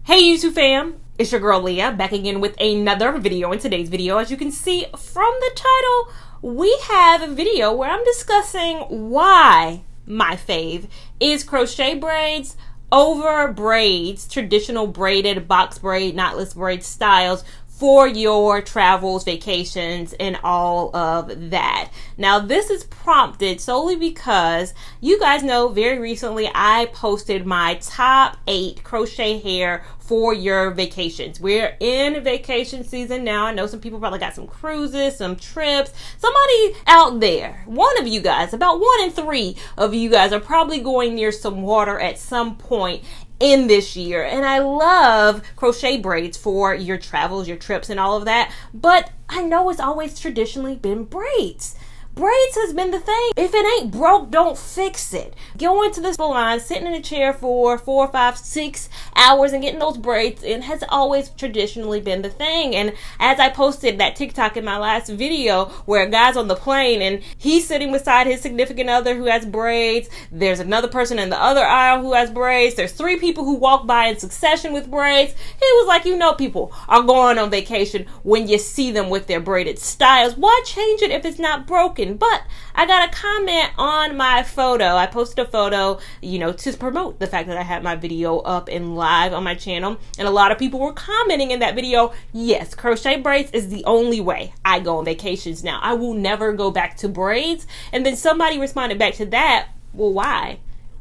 Hey YouTube fam, it's your girl Leah back again with another video. In today's video, as you can see from the title, we have a video where I'm discussing why my fave is crochet braids over braids, traditional braided box braid, knotless braid styles for your travels, vacations, and all of that. Now, this is prompted solely because you guys know very recently I posted my top 8 crochet hair for your vacations. We're in vacation season now. I know some people probably got some cruises, some trips. Somebody out there, one of you guys, about 1 in 3 of you guys are probably going near some water at some point in this year. And I love crochet braids for your travels, your trips, and all of that. But I know it's always traditionally been braids. Braids has been the thing. If it ain't broke, don't fix it. Going to the salon, sitting in a chair for 4, 5, 6 hours and getting those braids in has always traditionally been the thing. And as I posted that TikTok in my last video where a guy's on the plane and he's sitting beside his significant other who has braids. There's another person in the other aisle who has braids. There's 3 people who walk by in succession with braids. He was like, you know, people are going on vacation when you see them with their braided styles. Why change it if it's not broken? But I got a comment on my photo. I posted a photo, to promote the fact that I had my video up and live on my channel. And a lot of people were commenting in that video, yes, crochet braids is the only way I go on vacations now. I will never go back to braids. And then somebody responded back to that, well, why?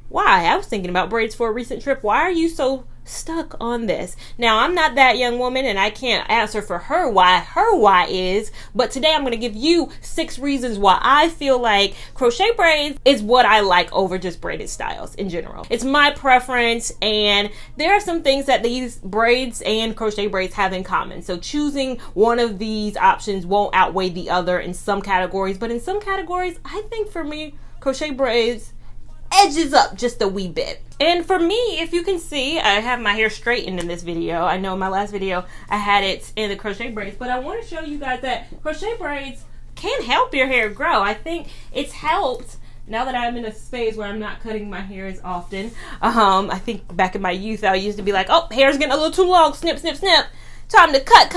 Why? I was thinking about braids for a recent trip. Why are you so stuck on this? Now, I'm not that young woman and I can't answer for her why is, but today I'm going to give you 6 reasons why I feel like crochet braids is what I like over just braided styles in general. It's my preference, and there are some things that these braids and crochet braids have in common. So choosing one of these options won't outweigh the other in some categories, but in some categories, I think for me, crochet braids edges up just a wee bit. And for me, if you can see, I have my hair straightened in this video. I know in my last video I had it in the crochet braids, but I want to show you guys that crochet braids can help your hair grow. I think it's helped now that I'm in a phase where I'm not cutting my hair as often. I think back in my youth I used to be like, oh, hair's getting a little too long, snip, snip, snip. Time to cut.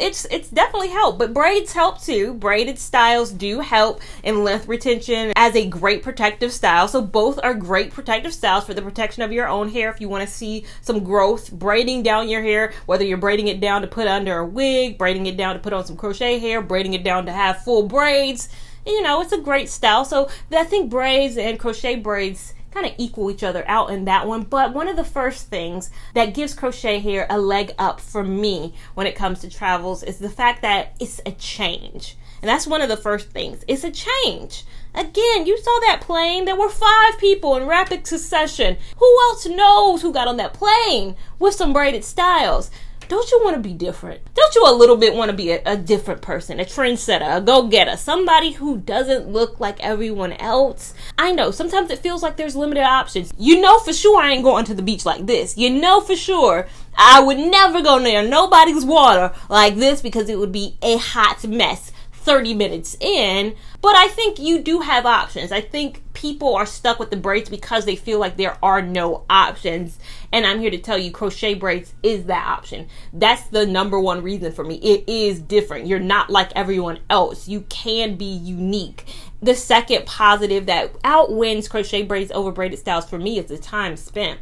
It's definitely helped, but braids help too. Braided styles do help in length retention as a great protective style. So both are great protective styles for the protection of your own hair. If you want to see some growth, braiding down your hair, whether you're braiding it down to put under a wig, braiding it down to put on some crochet hair, braiding it down to have full braids, it's a great style. So I think braids and crochet braids kind of equal each other out in that one. But one of the first things that gives crochet hair a leg up for me when it comes to travels is the fact that it's a change. And that's one of the first things. It's a change. Again, you saw that plane. There were 5 people in rapid succession. Who else knows who got on that plane with some braided styles? Don't you want to be different? Don't you a little bit want to be a different person, a trendsetter, a go-getter, somebody who doesn't look like everyone else? I know, sometimes it feels like there's limited options. You know for sure I ain't going to the beach like this. You know for sure I would never go near nobody's water like this because it would be a hot mess 30 minutes in. But I think you do have options. I think people are stuck with the braids because they feel like there are no options. And I'm here to tell you crochet braids is that option. That's the number one reason for me. It is different. You're not like everyone else. You can be unique. The second positive that outwins crochet braids over braided styles for me is the time spent.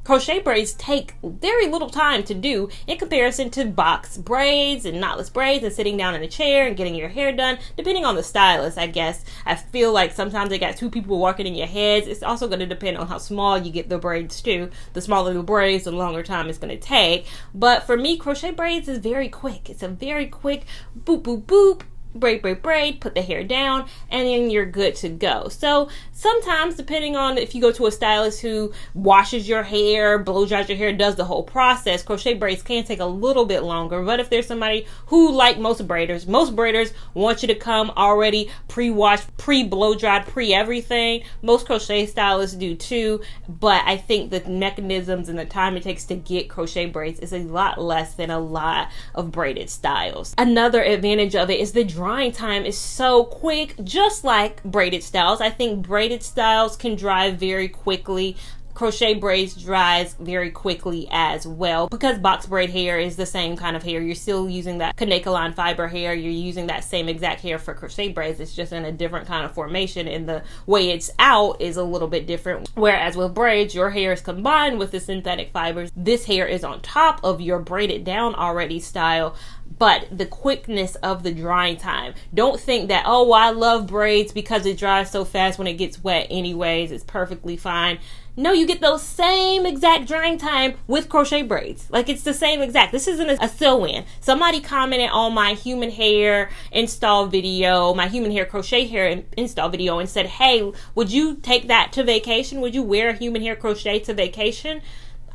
Crochet braids take very little time to do in comparison to box braids and knotless braids and sitting down in a chair and getting your hair done, depending on the stylist, I guess. I feel like sometimes they got 2 people working in your heads. It's also going to depend on how small you get the braids too. The smaller the braids, the longer time it's going to take. But for me, crochet braids is very quick. It's a very quick boop, boop, boop. Braid, put the hair down, and then you're good to go. So sometimes, depending on if you go to a stylist who washes your hair, blow dries your hair, does the whole process, crochet braids can take a little bit longer. But if there's somebody who, like most braiders want you to come already pre-washed, pre-blow dried, pre-everything. Most crochet stylists do too, but I think the mechanisms and the time it takes to get crochet braids is a lot less than a lot of braided styles. Another advantage of it is the drying time is so quick, just like braided styles. I think braided styles can dry very quickly. crochet braids dries very quickly as well, because box braid hair is the same kind of hair. You're still using that Kanekalon fiber hair. You're using that same exact hair for crochet braids. It's just in a different kind of formation, and the way it's out is a little bit different. Whereas with braids, your hair is combined with the synthetic fibers. This hair is on top of your braided down already style. But the quickness of the drying time. Don't think that, oh, well, I love braids because it dries so fast when it gets wet anyways. It's perfectly fine. No, you get those same exact drying time with crochet braids. Like, it's the same exact. This isn't a sew-in. Somebody commented on my human hair install video, my human hair crochet hair install video, and said, hey, would you take that to vacation? Would you wear a human hair crochet to vacation?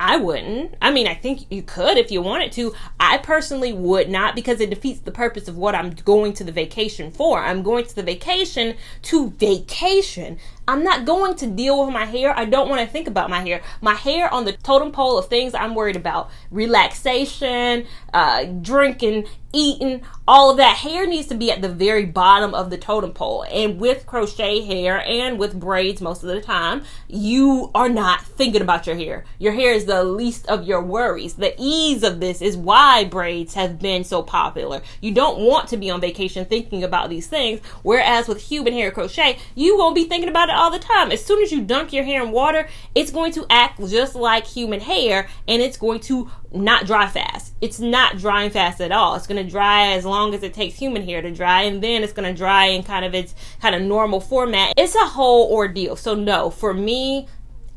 I wouldn't. I mean, I think you could if you wanted to. I personally would not, because it defeats the purpose of what I'm going to the vacation for. I'm going to the vacation to vacation. I'm not going to deal with my hair. I don't want to think about my hair. My hair on the totem pole of things I'm worried about. Relaxation, drinking, eating, all of that. Hair needs to be at the very bottom of the totem pole. And with crochet hair and with braids most of the time, you are not thinking about your hair. Your hair is the least of your worries. The ease of this is why braids have been so popular. You don't want to be on vacation thinking about these things. Whereas with human hair crochet, you won't be thinking about it all the time. As soon as you dunk your hair in water, it's going to act just like human hair, and it's going to not dry fast. It's not drying fast at all. It's going to dry as long as it takes human hair to dry, and then it's going to dry in kind of its kind of normal format. It's a whole ordeal. So no, for me,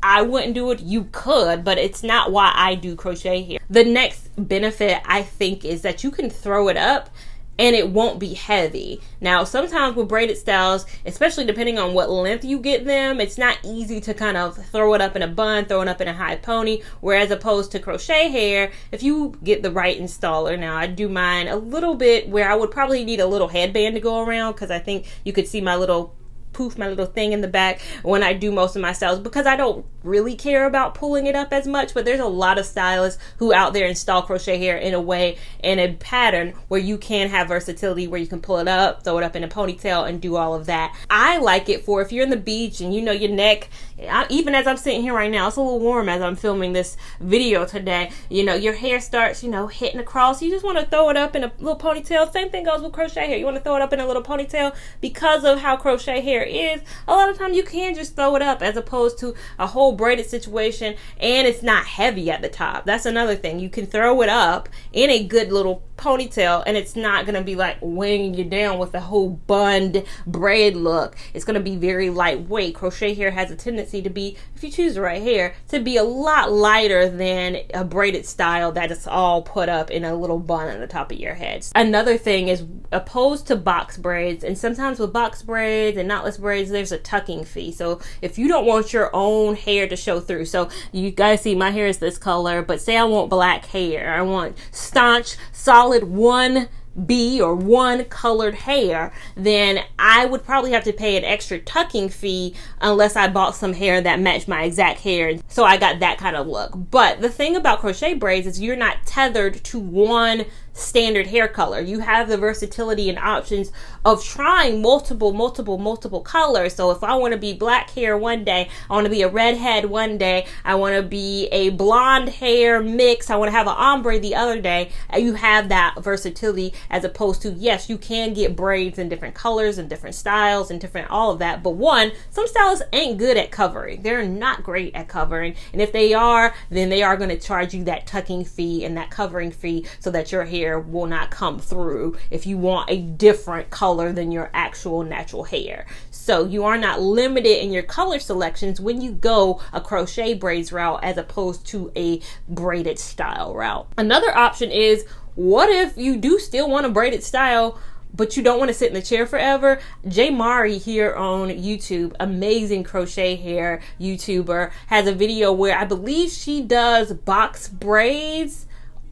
I wouldn't do it. You could, but it's not why I do crochet hair. The next benefit, I think, is that you can throw it up and it won't be heavy. Now, sometimes with braided styles, especially depending on what length you get them, it's not easy to kind of throw it up in a bun, throw it up in a high pony, whereas opposed to crochet hair, if you get the right installer. Now, I do mine a little bit where I would probably need a little headband to go around, because I think you could see my little poof, my little thing in the back when I do most of my styles, because I don't really care about pulling it up as much. But there's a lot of stylists who out there install crochet hair in a way, in a pattern where you can have versatility, where you can pull it up, throw it up in a ponytail, and do all of that. I like it for if you're in the beach and you know your neck, even as I'm sitting here right now, it's a little warm as I'm filming this video today, you know, your hair starts, you know, hitting across. You just want to throw it up in a little ponytail. Same thing goes with crochet hair. You want to throw it up in a little ponytail. Because of how crochet hair is, a lot of times you can just throw it up, as opposed to a whole braided situation, and it's not heavy at the top. That's another thing. You can throw it up in a good little ponytail, and it's not going to be like weighing you down with a whole bunned braid look. It's going to be very lightweight. Crochet hair has a tendency to be, if you choose the right hair, to be a lot lighter than a braided style that is all put up in a little bun on the top of your head. Another thing is, opposed to box braids, and sometimes with box braids and knotless braids, there's a tucking fee. So if you don't want your own hair to show through, so you guys see my hair is this color, but say I want black hair, I want staunch, solid 1B or one colored hair, then I would probably have to pay an extra tucking fee unless I bought some hair that matched my exact hair. So I got that kind of look. But the thing about crochet braids is you're not tethered to one standard hair color. You have the versatility and options of trying multiple colors. So if I want to be black hair one day, I want to be a redhead one day, I want to be a blonde hair mix, I want to have an ombre the other day, you have that versatility, as opposed to, yes, you can get braids in different colors and different styles and different all of that. But one, some stylists ain't good at covering. They're not great at covering. And if they are, then they are going to charge you that tucking fee and that covering fee so that your hair will not come through if you want a different color than your actual natural hair. So you are not limited in your color selections when you go a crochet braids route as opposed to a braided style route. Another option is, what if you do still want a braided style, but you don't want to sit in the chair forever? J Mari here on YouTube, amazing crochet hair YouTuber, has a video where I believe she does box braids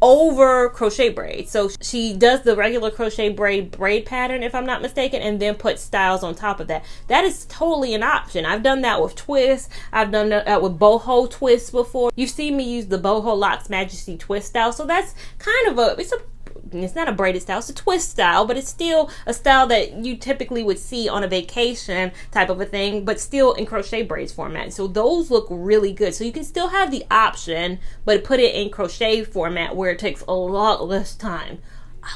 over crochet braids. So she does the regular crochet braid pattern, if I'm not mistaken, and then puts styles on top of that. That is totally an option. I've done that with twists. I've done that with boho twists before. You've seen me use the boho locks Majesty twist style. So that's kind of it's a it's not a braided style, it's a twist style, but it's still a style that you typically would see on a vacation type of a thing, but still in crochet braids format. So those look really good. So you can still have the option, but put it in crochet format where it takes a lot less time.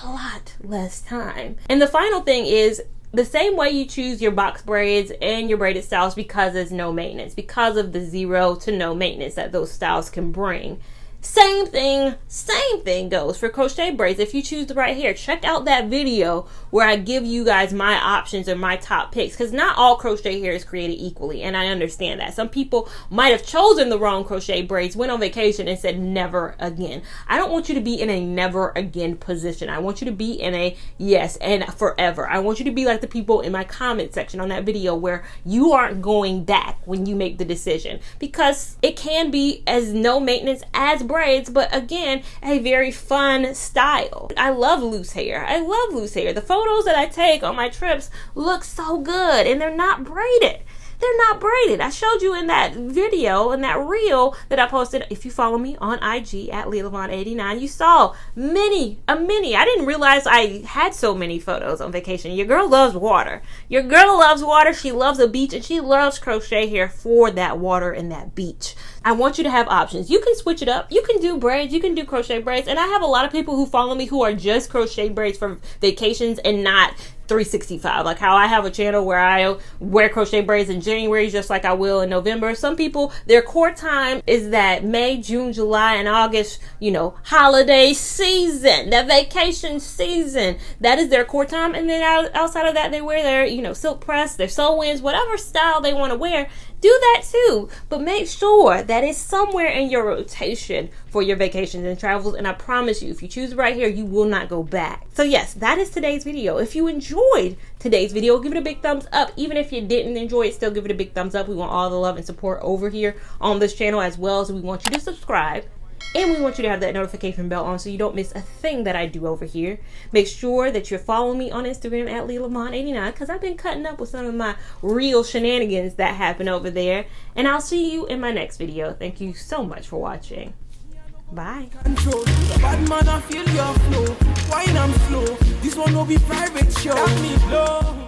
A lot less time. And the final thing is, the same way you choose your box braids and your braided styles, because there's no maintenance, because of the 0 to no maintenance that those styles can bring. Same thing goes for crochet braids. If you choose the right hair, check out that video where I give you guys my options and my top picks, because not all crochet hair is created equally, and I understand that. Some people might have chosen the wrong crochet braids, went on vacation, and said never again. I don't want you to be in a never again position. I want you to be in a yes and forever. I want you to be like the people in my comment section on that video where you aren't going back when you make the decision, because it can be as no maintenance as braids, but again, a very fun style. I love loose hair. I love loose hair. The photos that I take on my trips look so good, and they're not braided. They're not braided. I showed you in that video, in that reel that I posted. If you follow me on IG at Lavon89, you saw many. I didn't realize I had so many photos on vacation. Your girl loves water. Your girl loves water. She loves a beach, and she loves crochet hair for that water and that beach. I want you to have options. You can switch it up. You can do braids. You can do crochet braids. And I have a lot of people who follow me who are just crochet braids for vacations and not 365, like how I have a channel where I wear crochet braids in January just like I will in November. Some people, their core time is that May, June, July, and August, you know, holiday season, that vacation season. That is their core time. And then outside of that, they wear their, you know, silk press, their sew-ins, whatever style they want to wear. Do that too, but make sure that it's somewhere in your rotation for your vacations and travels, and I promise you, if you choose right here, you will not go back. So yes, that is today's video. If you enjoyed today's video, give it a big thumbs up. Even if you didn't enjoy it, still give it a big thumbs up. We want all the love and support over here on this channel, as well as we want you to subscribe. And we want you to have that notification bell on so you don't miss a thing that I do over here. Make sure that you're following me on Instagram at Lavon89, because I've been cutting up with some of my real shenanigans that happen over there. And I'll see you in my next video. Thank you so much for watching. Bye. Bad man, I feel your flow. Wine, I'm slow. This one will be private show.